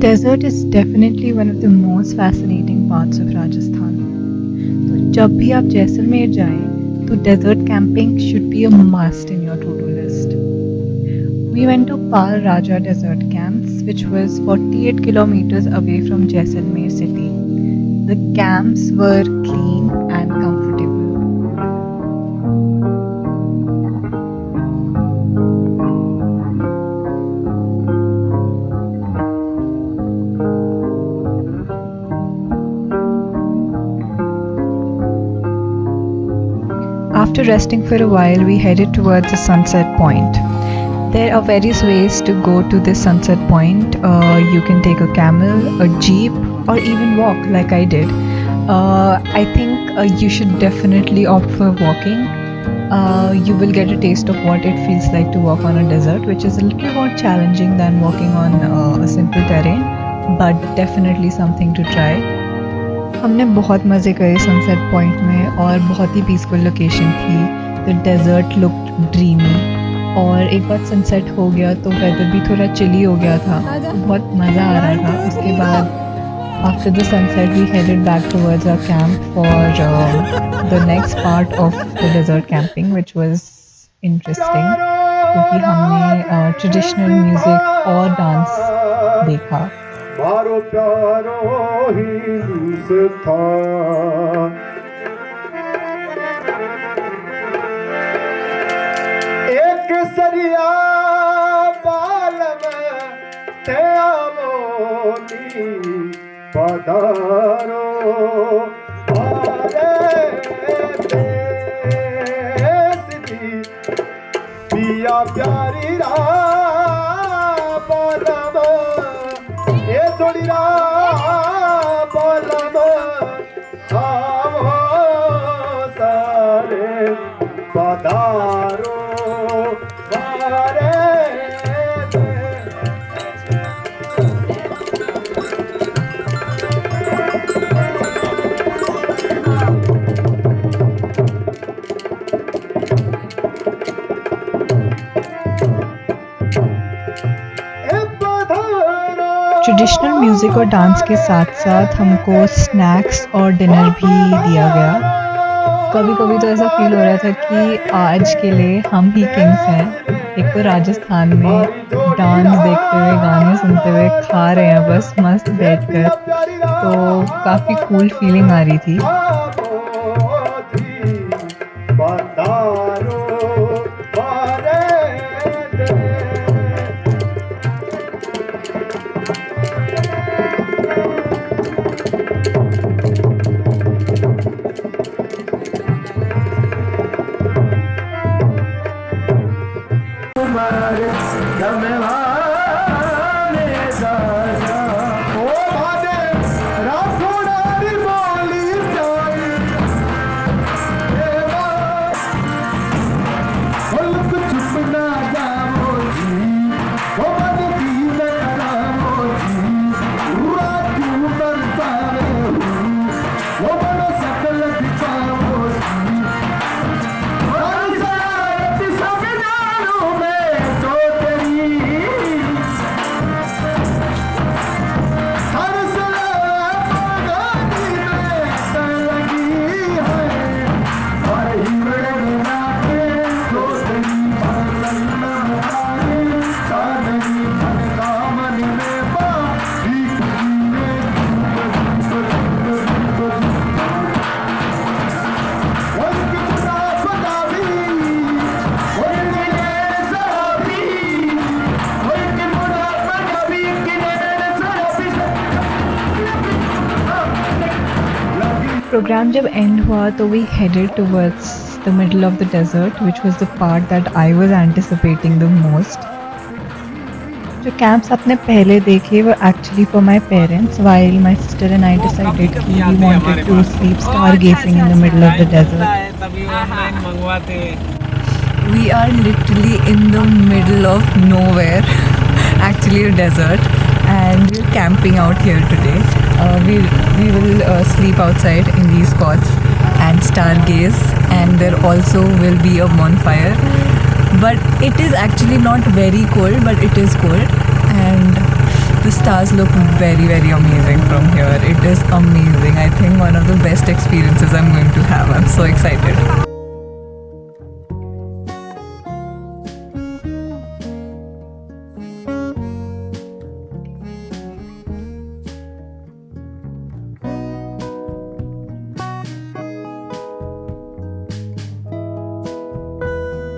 Desert is definitely one of the most fascinating parts of Rajasthan. तो जब भी आप जैसलमेर जाएं, तो desert camping should be a must in your to-do list. We went to Pal Raja Desert Camps, which was 48 kilometers away from Jaisalmer city. The camps were clean and comfortable. After resting for a while, we headed towards the sunset point. There are various ways to go to this sunset point. You can take a camel, a jeep, or even walk like I did. I think you should definitely opt for walking. You will get a taste of what it feels like to walk on a desert, which is a little more challenging than walking on a simple terrain, but definitely something to try. हमने बहुत मज़े करे sunset point में और बहुत ही peaceful location थी. The desert looked dreamy और एक बार सनसेट हो गया तो वेदर भी थोड़ा चिली हो गया था, तो बहुत मज़ा आ रहा था. उसके बाद after the sunset we headed back towards our camp for the next part of the desert camping which was interesting क्योंकि हमने ट्रेडिशनल म्यूज़िक और डांस देखा. मारो प्यारो हिंदुस्तान एक सरिया बाल में ते मोती पधारो हमारे देश की पिया प्यारी पधारो हमारे ट्रेडिशनल म्यूज़िक और डांस के साथ साथ हमको स्नैक्स और डिनर भी दिया गया. कभी कभी तो ऐसा फील हो रहा था कि आज के लिए हम ही किंग्स हैं. एक तो राजस्थान में डांस देखते हुए, गाने सुनते हुए खा रहे हैं बस मस्त बैठकर, तो काफ़ी कूल फीलिंग आ रही थी. प्रोग्राम जब एंड हुआ तो we headed towards the middle of the desert which was the part that I was anticipating the most. जो कैंप्स आपने पहले देखे वो actually for my parents while my sister and I decided कि we wanted to sleep stargazing in the middle of the desert. तभी online मंगवाते. We are literally in the middle of nowhere, actually a desert, and we're camping out here today. We will sleep outside in these cots and stargaze, and there also will be a bonfire. But it is actually not very cold, but it is cold, and The stars look very, very amazing from here. It is amazing. I think one of the best experiences I'm going to have. I'm so excited.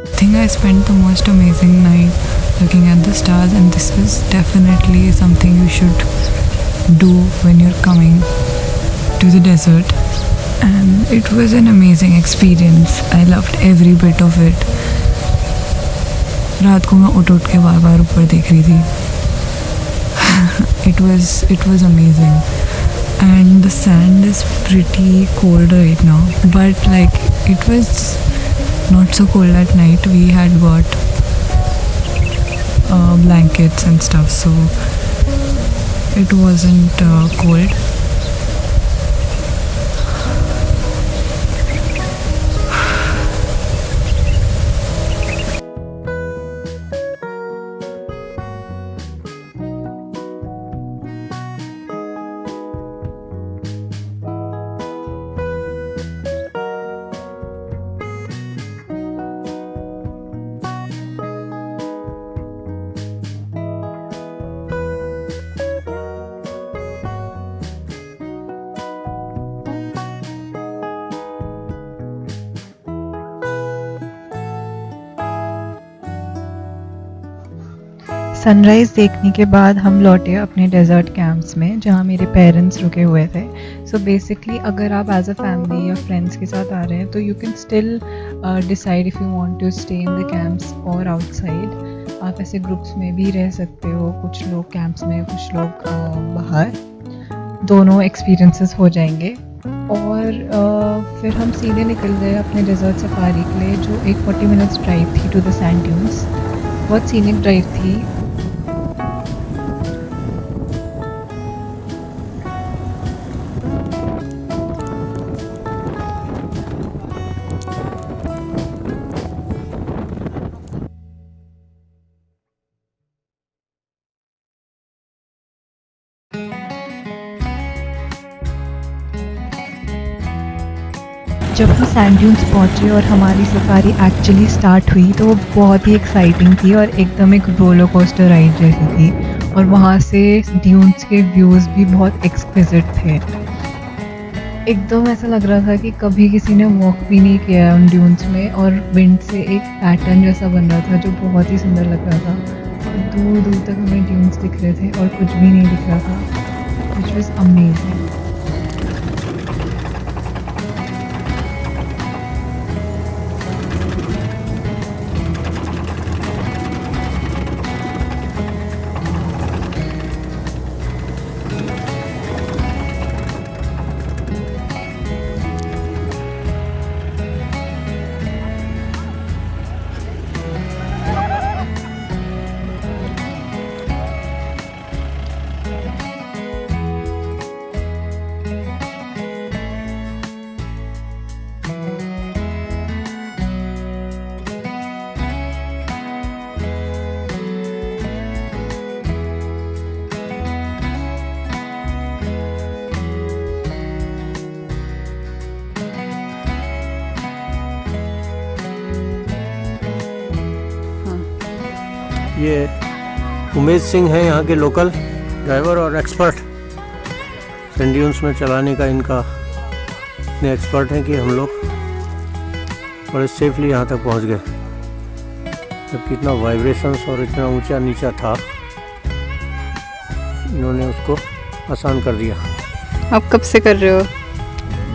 I think I spent the most amazing night looking at the stars, and this is definitely something you should do when you're coming to the desert. And it was an amazing experience. I loved every bit of it. रात को मैं उठ के बार ऊपर देख रही थी. It was amazing. And the sand is pretty cold right now, but like it was not so cold at night. We had got blankets and stuff, so it wasn't cold. Sunrise देखने के बाद हम लौटे अपने desert camps में जहाँ मेरे parents रुके हुए थे. सो बेसिकली अगर आप एज अ फैमिली या फ्रेंड्स के साथ आ रहे हैं तो you can still decide if you want to stay in the camps और आउटसाइड. आप ऐसे ग्रुप्स में भी रह सकते हो, कुछ लोग कैंप्स में, कुछ लोग बाहर. दोनों एक्सपीरियंसेस हो जाएंगे. और फिर हम सीधे निकल गए अपने डेजर्ट सफारी के लिए, जो एक 40 मिनट्स ड्राइव थी टू द सैंड ड्यून्स. बहुत सीनिक ड्राइव थी. जब हम सैंड ड्यून्स पहुँचे और हमारी सफारी एक्चुअली स्टार्ट हुई तो वो बहुत ही एक्साइटिंग थी और एकदम एक रोलर कोस्टर राइड जैसी थी. और वहाँ से ड्यून्स के व्यूज़ भी बहुत एक्सक्विजिट थे. एकदम ऐसा लग रहा था कि कभी किसी ने वॉक भी नहीं किया है उन ड्यून्स में, और विंड से एक पैटर्न जैसा बन रहा था जो बहुत ही सुंदर लग रहा था. और दूर दूर तक हमें ड्यून्स दिख रहे थे और कुछ भी नहीं दिख रहा था, विच वॉज अमेजिंग. ये उमेश सिंह हैं यहाँ के लोकल ड्राइवर और एक्सपर्ट. सैंड ड्यून्स में चलाने का इनका इतने एक्सपर्ट हैं कि हम लोग बड़े सेफली यहाँ तक पहुँच गए. जबकि इतना वाइब्रेशंस और इतना ऊंचा नीचा था, इन्होंने उसको आसान कर दिया. आप कब से कर रहे हो?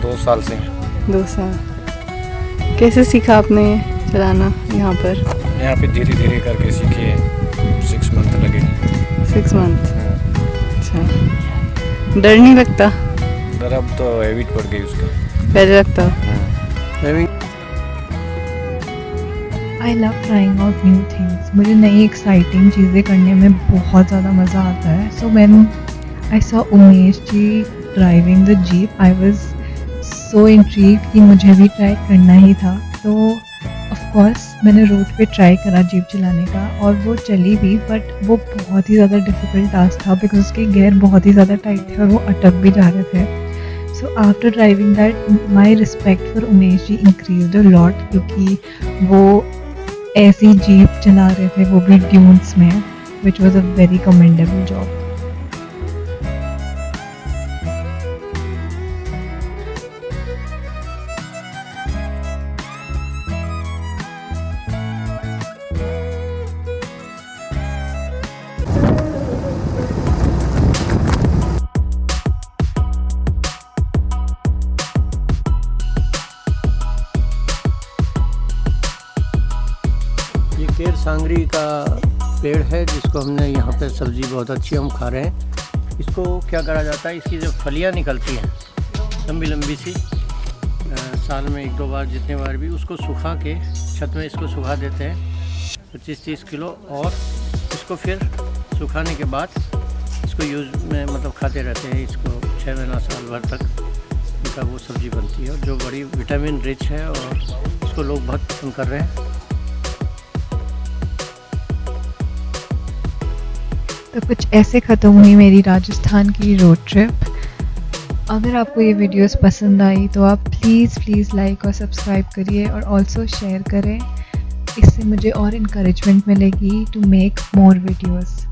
2 साल से. 2 साल. कैसे सीखा आपने चलाना यहाँ पर? यहाँ पे धीरे धीरे करके सीखे. 6 मंथ लगे. 6 मंथ. अच्छा. डर नहीं लगता? डर अब तो हैबिट पड़ गई उसका. पहले लगता? I love trying out new things. मुझे नई एक्साइटिंग चीज़ें करने में बहुत ज़्यादा मज़ा आता है. So when I saw Umesh ji driving the jeep, I was so intrigued कि मुझे भी ट्राई करना ही था. तो ऑफ कोर्स मैंने रोड पे ट्राई करा जीप चलाने का और वो चली भी, बट वो बहुत ही ज़्यादा डिफ़िकल्ट टास्क था बिकॉज उसके गियर बहुत ही ज़्यादा टाइट थे और वो अटक भी जा रहे थे. So after driving that my respect for Umesh ji increased a lot, क्योंकि वो ऐसी जीप चला रहे थे, वो भी ड्यून्स में, which was a very commendable job. ये केर सांगरी का पेड़ है जिसको हमने यहाँ पे सब्ज़ी बहुत अच्छी हम खा रहे हैं. इसको क्या करा जाता है, इसकी जो फलियाँ निकलती हैं लंबी लंबी सी, साल में 1-2 बार जितने बार भी उसको सुखा के छत में इसको सुखा देते हैं 25-30 किलो, और इसको फिर सुखाने के बाद इसको यूज़ में मतलब खाते रहते हैं. इसको 6 महीना साल भर तक इनका वो सब्ज़ी बनती है जो बड़ी विटामिन रिच है और इसको लोग बहुत पसंद कर रहे हैं. तो कुछ ऐसे ख़त्म हुई मेरी राजस्थान की रोड ट्रिप. अगर आपको ये वीडियोस पसंद आई तो आप प्लीज़ लाइक और सब्सक्राइब करिए और ऑल्सो शेयर करें. इससे मुझे और इनकरेजमेंट मिलेगी टू मेक मोर वीडियोस.